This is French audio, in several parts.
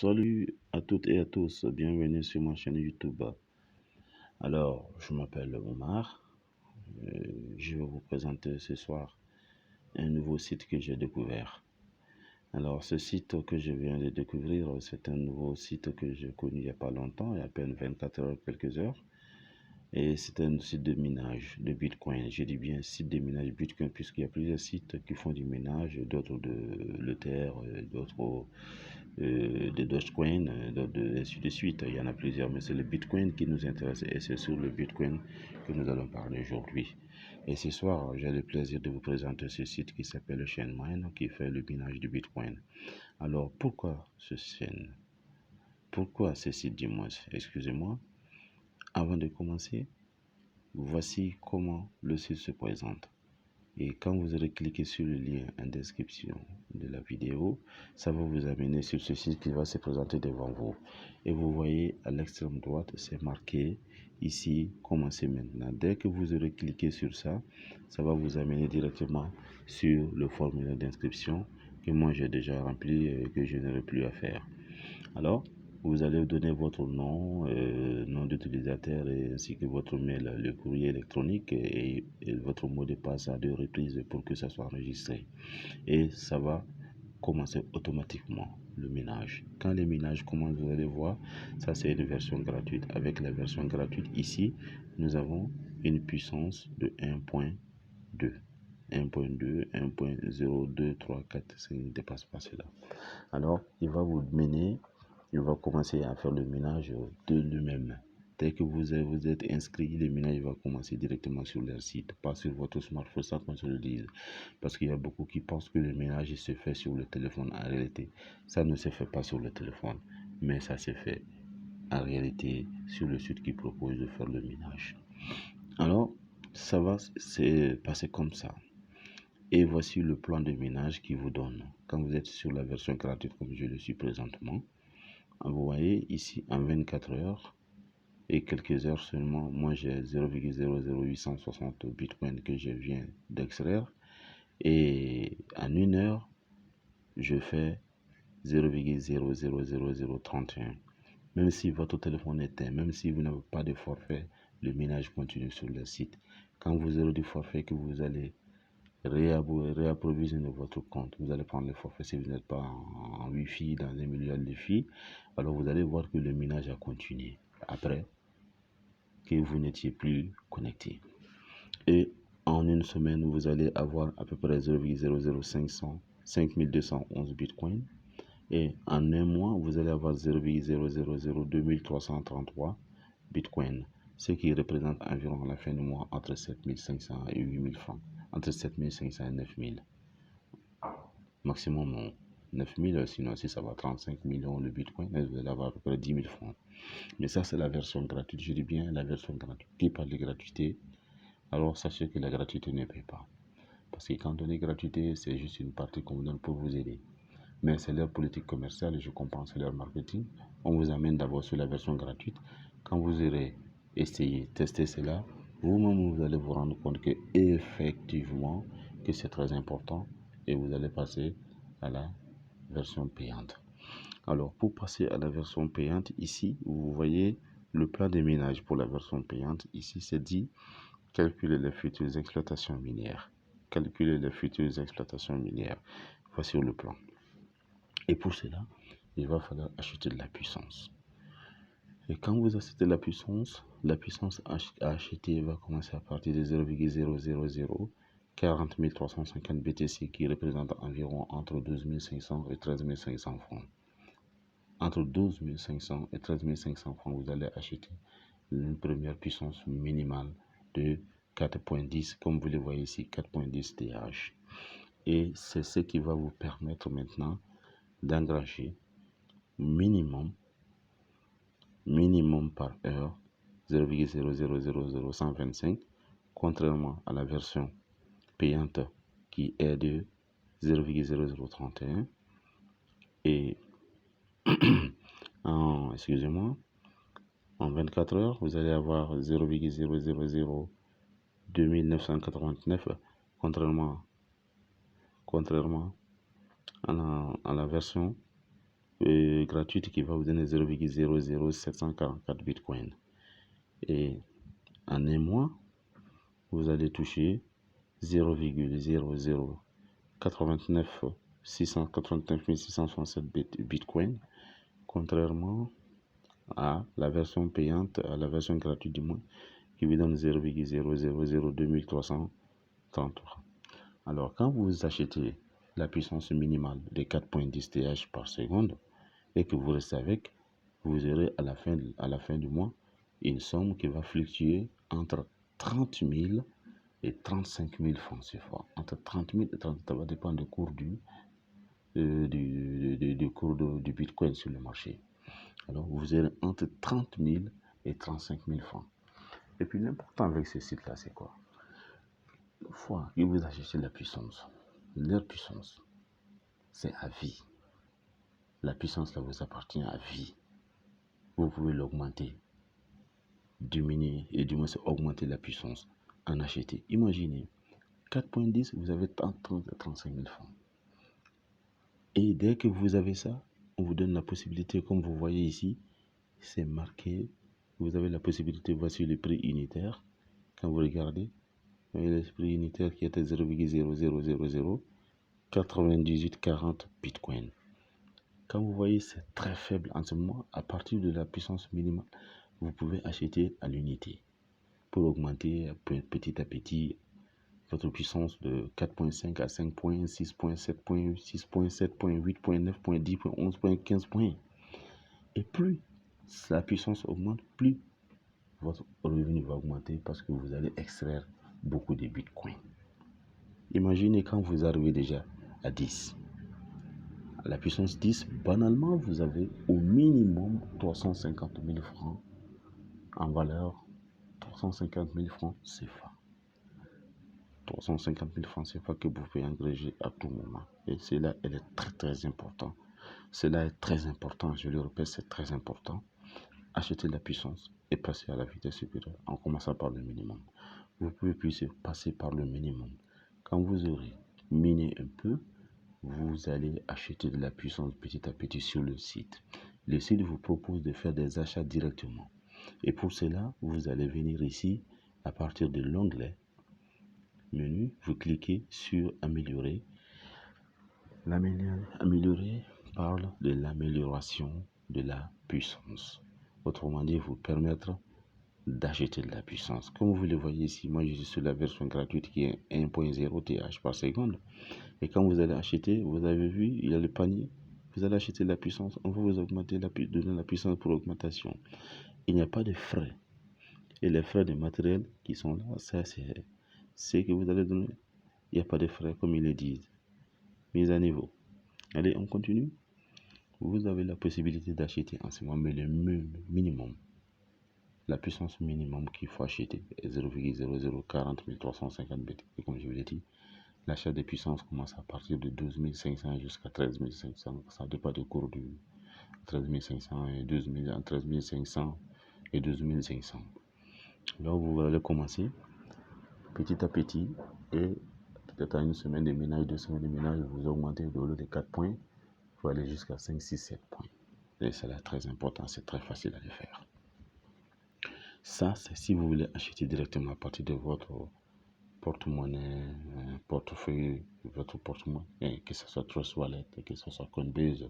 Salut à toutes et à tous, bienvenue sur ma chaîne YouTube. Alors, je m'appelle Omar. Je vais vous présenter ce soir un nouveau site que j'ai découvert. Alors, ce site que je viens de découvrir, c'est un nouveau site que j'ai connu il n'y a pas longtemps, il y a à peine 24 heures, quelques heures. Et c'est un site de minage de Bitcoin. Je dis bien site de minage Bitcoin puisqu'il y a plusieurs sites qui font du minage, d'autres de l'Ether, d'autres de Dogecoin, ainsi de suite. Il y en a plusieurs, mais c'est le Bitcoin qui nous intéresse et c'est sur le Bitcoin que nous allons parler aujourd'hui. Et ce soir, j'ai le plaisir de vous présenter ce site qui s'appelle Chainmine qui fait le minage du Bitcoin. Alors, pourquoi ce chaîne? Pourquoi ce site, dis-moi, excusez-moi. Avant de commencer, voici comment le site se présente. Et quand vous allez cliquer sur le lien en description de la vidéo, ça va vous amener sur ce site qui va se présenter devant vous. Et vous voyez à l'extrême droite, c'est marqué ici, commencer maintenant. Dès que vous aurez cliqué sur ça, ça va vous amener directement sur le formulaire d'inscription que moi j'ai déjà rempli et que je n'aurai plus à faire. Alors, vous allez donner votre nom, nom d'utilisateur ainsi que votre mail, le courrier électronique et votre mot de passe à 2 reprises pour que ça soit enregistré. Et ça va commencer automatiquement le minage. Quand les minages commencent, vous allez voir, ça c'est une version gratuite. Avec la version gratuite, ici, nous avons une puissance de 1.2. 1.2, 1.02, 3, 4, ça ne dépasse pas cela. Alors, il va vous mener, il va commencer à faire le ménage de lui-même. Dès que vous êtes inscrit, le ménage va commencer directement sur leur site, pas sur votre smartphone, ça qu'on se le dise. Parce qu'il y a beaucoup qui pensent que le ménage se fait sur le téléphone. En réalité, ça ne se fait pas sur le téléphone, mais ça se fait en réalité sur le site qui propose de faire le ménage. Alors, ça va se passer comme ça. Et voici le plan de ménage qui vous donne. Quand vous êtes sur la version gratuite comme je le suis présentement, vous voyez ici en 24 heures et quelques heures seulement, moi j'ai 0,00860 Bitcoin que je viens d'extraire. Et en une heure, je fais 0,000031. Même si votre téléphone est éteint, même si vous n'avez pas de forfait, le ménage continue sur le site. Quand vous aurez du forfait que vous allez réapprovisionner votre compte. Vous allez prendre le forfait si vous n'êtes pas en Wi-Fi, dans un milieu Wi-Fi. Alors vous allez voir que le ménage a continué après que vous n'étiez plus connecté. Et en une semaine, vous allez avoir à peu près 5211 Bitcoin. Et en un mois, vous allez avoir 0,0002 Bitcoin, ce qui représente environ à la fin du mois entre 7500 et 8000 francs. Entre 7500 et 9000. Maximum 9000, sinon si ça va 35 millions de Bitcoin, vous allez avoir à peu près 10 000 francs. Mais ça, c'est la version gratuite. Je dis bien la version gratuite. Qui parle de gratuité, alors sachez que la gratuité ne paye pas. Parce que quand on est gratuité, c'est juste une partie qu'on vous donne pour vous aider. Mais c'est leur politique commerciale et je comprends, c'est leur marketing. On vous amène d'abord sur la version gratuite. Quand vous aurez essayé, tester cela, vous-même vous allez vous rendre compte que effectivement que c'est très important et vous allez passer à la version payante. Alors pour passer à la version payante, ici vous voyez le plan de ménage pour la version payante. Ici c'est dit calculer les futures exploitations minières. Calculer les futures exploitations minières. Voici le plan. Et pour cela, il va falloir acheter de la puissance. Et quand vous achetez la puissance à acheter va commencer à partir de 0,000 40 350 BTC qui représente environ entre 12 500 et 13 500 francs. Entre 12 500 et 13 500 francs, vous allez acheter une première puissance minimale de 4.10, comme vous le voyez ici, 4.10 TH. Et c'est ce qui va vous permettre maintenant d'engranger minimum par heure 0,000125, contrairement à la version payante qui est de 0,0031 et excusez-moi, en 24 heures vous allez avoir 0,002989 contrairement à la version gratuite qui va vous donner 0,00744 Bitcoin. Et en un mois, vous allez toucher 0,0089 689 667 Bitcoin, contrairement à la version payante, à la version gratuite du moins, qui vous donne 0,002333. Alors, quand vous achetez la puissance minimale de 4.10 TH par seconde et que vous restez avec, vous aurez à la fin du mois une somme qui va fluctuer entre 30 000 et 35 000 francs CFA. Entre 30 000 et 30 000, ça va dépendre du cours du Bitcoin sur le marché. Alors, vous aurez entre 30 000 et 35 000 francs. Et puis, l'important avec ce site-là, c'est quoi? Une fois que vous achetez la puissance, leur puissance, c'est à vie. La puissance, là, vous appartient à vie. Vous pouvez l'augmenter, diminuer et du moins augmenter la puissance, en acheter. Imaginez, 4.10, vous avez 30 à 35 000 francs. Et dès que vous avez ça, on vous donne la possibilité, comme vous voyez ici, c'est marqué, vous avez la possibilité, voici le prix unitaire. Quand vous regardez, vous voyez le prix unitaire qui était 0,009840 Bitcoin. Quand vous voyez, c'est très faible en ce moment. À partir de la puissance minimale, vous pouvez acheter à l'unité pour augmenter petit à petit votre puissance de 4.5 à 5.6, 7.8, 8.9, 10, 11, 15 points. Et plus la puissance augmente, plus votre revenu va augmenter parce que vous allez extraire beaucoup de bitcoins. Imaginez quand vous arrivez déjà à 10. À la puissance 10, banalement, vous avez au minimum 350 000 francs en valeur, 350 000 francs CFA. 350 000 francs CFA que vous pouvez engager à tout moment. Et cela, elle est très très important. Cela est très important, je le répète, c'est très important. Achetez la puissance et passer à la vitesse supérieure en commençant par le minimum. Vous pouvez plus passer par le minimum. Quand vous aurez miné un peu, vous allez acheter de la puissance petit à petit sur le site. Le site vous propose de faire des achats directement. Et pour cela, vous allez venir ici à partir de l'onglet menu, vous cliquez sur améliorer. Améliorer parle de l'amélioration de la puissance. Autrement dit, vous permettre d'acheter de la puissance. Comme vous le voyez ici, moi je suis sur la version gratuite qui est 1.0 TH par seconde. Et quand vous allez acheter, vous avez vu, il y a le panier. Vous allez acheter de la puissance, on va vous augmenter donner la puissance pour augmentation. Il n'y a pas de frais. Et les frais de matériel qui sont là, ça c'est ce que vous allez donner. Il n'y a pas de frais comme ils le disent. Mise à niveau. Allez, on continue. Vous avez la possibilité d'acheter en ce moment, mais le minimum. La puissance minimum qu'il faut acheter est 0,0040 350 bêtes. Et comme je vous l'ai dit, l'achat des puissances commence à partir de 12 500 jusqu'à 13 500. Ça dépend du cours du 13 500 et 12 000, entre 13 500 et 12 500. Là, vous allez commencer petit à petit et peut-être à une semaine de ménage, 2 semaines de ménage, vous augmentez au lieu de 4 points, vous allez jusqu'à 5, 6, 7 points. Et c'est là très important, c'est très facile à le faire. Ça, c'est si vous voulez acheter directement à partir de votre porte-monnaie, portefeuille, votre porte-monnaie, que ce soit Trust Wallet, que ce soit Coinbase,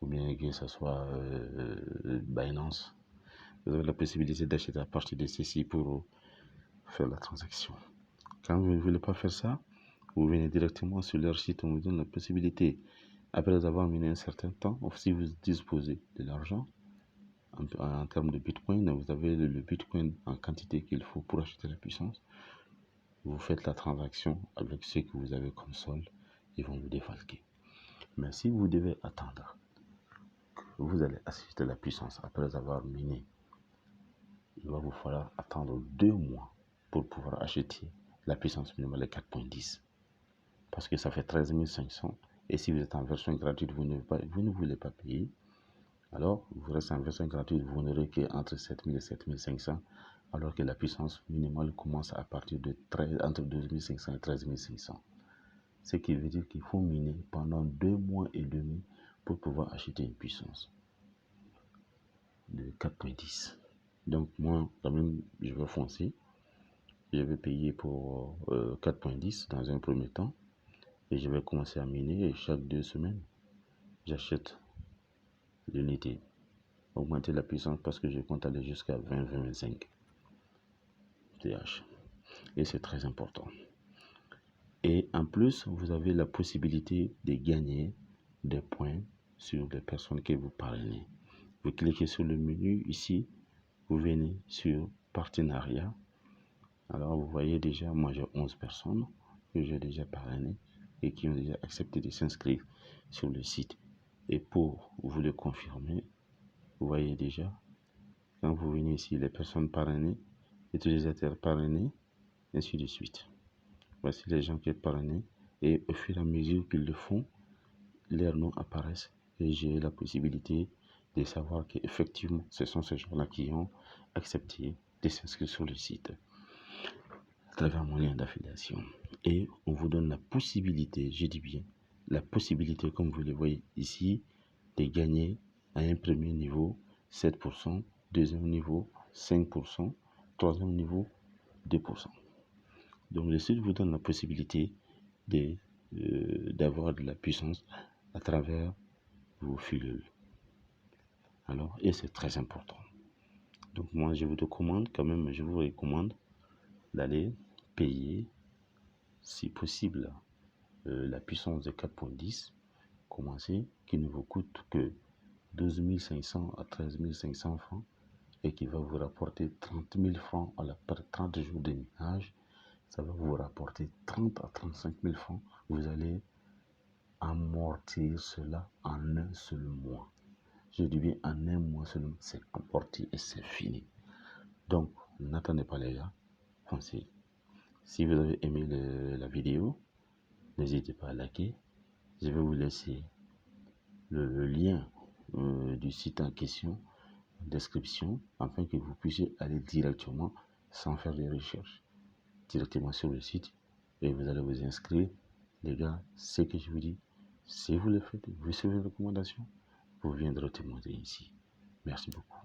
ou bien que ce soit Binance. Vous avez la possibilité d'acheter à partir de ceci pour faire la transaction. Quand vous ne voulez pas faire ça, vous venez directement sur leur site, on vous donne la possibilité, après avoir miné un certain temps, si vous disposez de l'argent, en termes de Bitcoin, vous avez le Bitcoin en quantité qu'il faut pour acheter la puissance. Vous faites la transaction avec ce que vous avez comme solde, ils vont vous défalquer. Mais si vous devez attendre que vous allez acheter la puissance après avoir miné, il va vous falloir attendre 2 mois pour pouvoir acheter la puissance minimale de 4.10. Parce que ça fait 13 500. Et si vous êtes en version gratuite, vous ne voulez pas payer. Alors, vous restez en version gratuite, vous n'aurez qu'entre 7 000 et 7 500. Alors que la puissance minimale commence à partir de entre 12 500 et 13 500. Ce qui veut dire qu'il faut miner pendant 2 mois et demi pour pouvoir acheter une puissance de 4.10. Donc moi, quand même, je vais foncer. Je vais payer pour 4.10 dans un premier temps. Et je vais commencer à miner et chaque 2 semaines, j'achète l'unité. Augmenter la puissance parce que je compte aller jusqu'à 20-25 TH. Et c'est très important. Et en plus, vous avez la possibilité de gagner des points sur les personnes que vous parrainez. Vous cliquez sur le menu ici, vous venez sur partenariat. Alors vous voyez déjà, moi j'ai 11 personnes que j'ai déjà parrainées et qui ont déjà accepté de s'inscrire sur le site. Et pour vous le confirmer, vous voyez déjà, quand vous venez ici, les personnes parrainées, utilisateurs parrainés, ainsi de suite. Voici les gens qui sont parrainés et au fur et à mesure qu'ils le font, leurs noms apparaissent et j'ai la possibilité de savoir qu'effectivement, ce sont ces gens-là qui ont accepté de s'inscrire sur le site à travers mon lien d'affiliation. Et on vous donne la possibilité, je dis bien, la possibilité, comme vous le voyez ici, de gagner à un premier niveau 7%, deuxième niveau 5%, troisième niveau 2%. Donc le site vous donne la possibilité d'avoir de la puissance à travers vos filules. Alors, et c'est très important. Donc moi je vous recommande quand même, je vous recommande d'aller payer, si possible, la puissance de 4.10, commencer, qui ne vous coûte que 12 500 à 13 500 francs et qui va vous rapporter 30 000 francs par 30 jours de minage. Ça va vous rapporter 30 à 35 000 francs. Vous allez amortir cela en un seul mois. Je dis bien en un mois seulement, c'est amorti et c'est fini. Donc, n'attendez pas les gars, foncez. Si vous avez aimé la vidéo, n'hésitez pas à liker. Je vais vous laisser le lien du site en question en description afin que vous puissiez aller directement sans faire de recherche directement sur le site et vous allez vous inscrire. Les gars, ce que je vous dis, si vous le faites, vous suivez les recommandations, vous viendrez témoigner ici. Merci beaucoup.